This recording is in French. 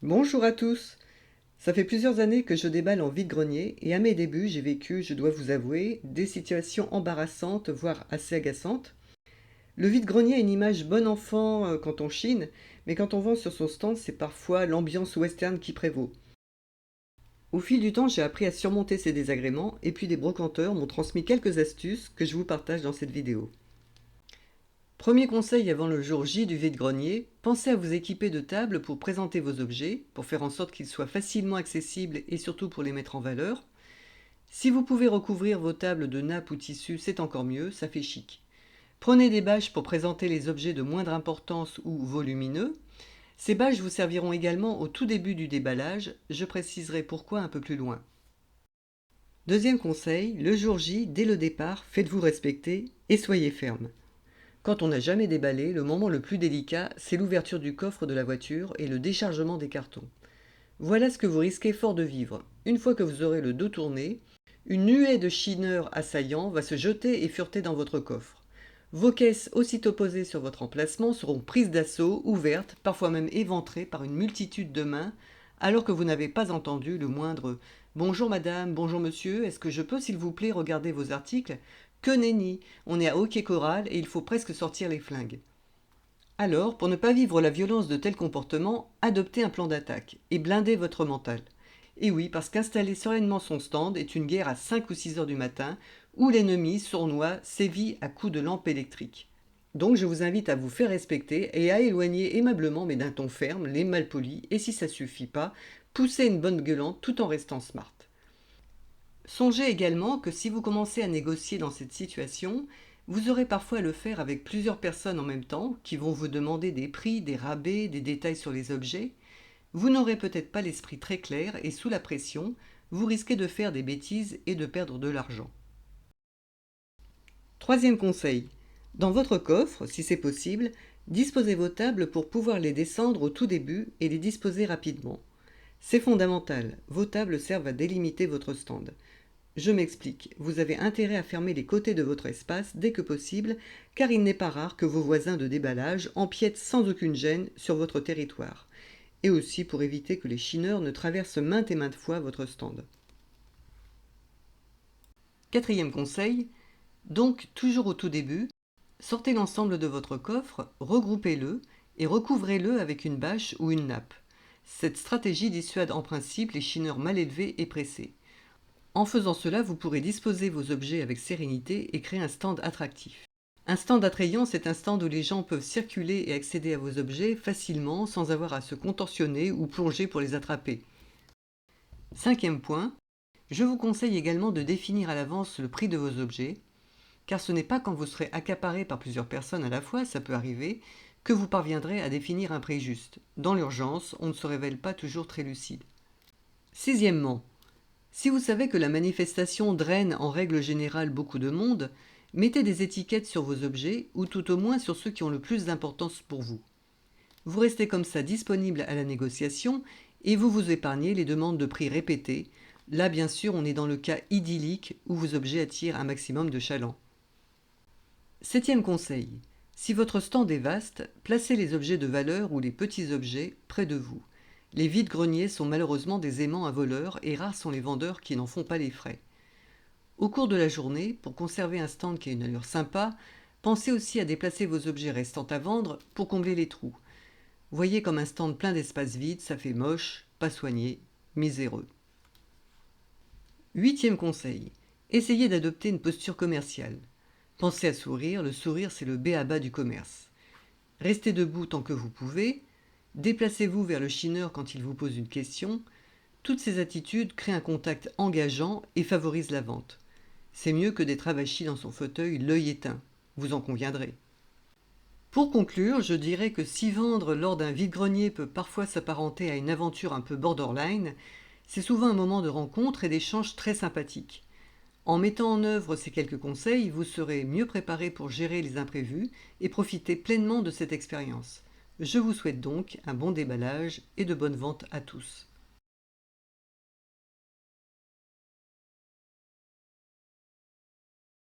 Bonjour à tous. Ça fait plusieurs années que je déballe en vide-grenier et à mes débuts, j'ai vécu, je dois vous avouer, des situations embarrassantes, voire assez agaçantes. Le vide-grenier a une image bon enfant quand on chine, mais quand on vend sur son stand, c'est parfois l'ambiance western qui prévaut. Au fil du temps, j'ai appris à surmonter ces désagréments et puis des brocanteurs m'ont transmis quelques astuces que je vous partage dans cette vidéo. Premier conseil avant le jour J du vide-grenier, pensez à vous équiper de tables pour présenter vos objets, pour faire en sorte qu'ils soient facilement accessibles et surtout pour les mettre en valeur. Si vous pouvez recouvrir vos tables de nappes ou tissus, c'est encore mieux, ça fait chic. Prenez des bâches pour présenter les objets de moindre importance ou volumineux. Ces bâches vous serviront également au tout début du déballage, je préciserai pourquoi un peu plus loin. Deuxième conseil, le jour J, dès le départ, faites-vous respecter et soyez ferme. Quand on n'a jamais déballé, le moment le plus délicat, c'est l'ouverture du coffre de la voiture et le déchargement des cartons. Voilà ce que vous risquez fort de vivre. Une fois que vous aurez le dos tourné, une nuée de chineurs assaillants va se jeter et fureter dans votre coffre. Vos caisses, aussitôt posées sur votre emplacement, seront prises d'assaut, ouvertes, parfois même éventrées par une multitude de mains, alors que vous n'avez pas entendu le moindre «Bonjour madame, bonjour monsieur, est-ce que je peux s'il vous plaît regarder vos articles?» Que nenni, on est à hockey choral et il faut presque sortir les flingues. Alors, pour ne pas vivre la violence de tels comportements, adoptez un plan d'attaque et blindez votre mental. Et oui, parce qu'installer sereinement son stand est une guerre à 5 ou 6 heures du matin où l'ennemi sournois sévit à coups de lampe électrique. Donc je vous invite à vous faire respecter et à éloigner aimablement mais d'un ton ferme les malpolis et si ça suffit pas, poussez une bonne gueulante tout en restant smart. Songez également que si vous commencez à négocier dans cette situation, vous aurez parfois à le faire avec plusieurs personnes en même temps qui vont vous demander des prix, des rabais, des détails sur les objets. Vous n'aurez peut-être pas l'esprit très clair et sous la pression, vous risquez de faire des bêtises et de perdre de l'argent. Troisième conseil, dans votre coffre, si c'est possible, disposez vos tables pour pouvoir les descendre au tout début et les disposer rapidement. C'est fondamental, vos tables servent à délimiter votre stand. Je m'explique, vous avez intérêt à fermer les côtés de votre espace dès que possible, car il n'est pas rare que vos voisins de déballage empiètent sans aucune gêne sur votre territoire, et aussi pour éviter que les chineurs ne traversent maintes et maintes fois votre stand. Quatrième conseil, donc toujours au tout début, sortez l'ensemble de votre coffre, regroupez-le et recouvrez-le avec une bâche ou une nappe. Cette stratégie dissuade en principe les chineurs mal élevés et pressés. En faisant cela, vous pourrez disposer vos objets avec sérénité et créer un stand attractif. Un stand attrayant, c'est un stand où les gens peuvent circuler et accéder à vos objets facilement sans avoir à se contorsionner ou plonger pour les attraper. Cinquième point, je vous conseille également de définir à l'avance le prix de vos objets, car ce n'est pas quand vous serez accaparé par plusieurs personnes à la fois, ça peut arriver, que vous parviendrez à définir un prix juste. Dans l'urgence, on ne se révèle pas toujours très lucide. Sixièmement, si vous savez que la manifestation draine en règle générale beaucoup de monde, mettez des étiquettes sur vos objets ou tout au moins sur ceux qui ont le plus d'importance pour vous. Vous restez comme ça disponible à la négociation et vous vous épargnez les demandes de prix répétées. Là, bien sûr, on est dans le cas idyllique où vos objets attirent un maximum de chalands. Septième conseil, si votre stand est vaste, placez les objets de valeur ou les petits objets près de vous. Les vides-greniers sont malheureusement des aimants à voleurs et rares sont les vendeurs qui n'en font pas les frais. Au cours de la journée, pour conserver un stand qui a une allure sympa, pensez aussi à déplacer vos objets restants à vendre pour combler les trous. Voyez comme un stand plein d'espace vide, ça fait moche, pas soigné, miséreux. Huitième conseil, essayez d'adopter une posture commerciale. Pensez à sourire, le sourire c'est le b.a.-ba du commerce. Restez debout tant que vous pouvez, déplacez-vous vers le chineur quand il vous pose une question. Toutes ces attitudes créent un contact engageant et favorisent la vente. C'est mieux que d'être avachi dans son fauteuil, l'œil éteint, vous en conviendrez. Pour conclure, je dirais que si vendre lors d'un vide-grenier peut parfois s'apparenter à une aventure un peu borderline, c'est souvent un moment de rencontre et d'échange très sympathique. En mettant en œuvre ces quelques conseils, vous serez mieux préparé pour gérer les imprévus et profiter pleinement de cette expérience. Je vous souhaite donc un bon déballage et de bonnes ventes à tous.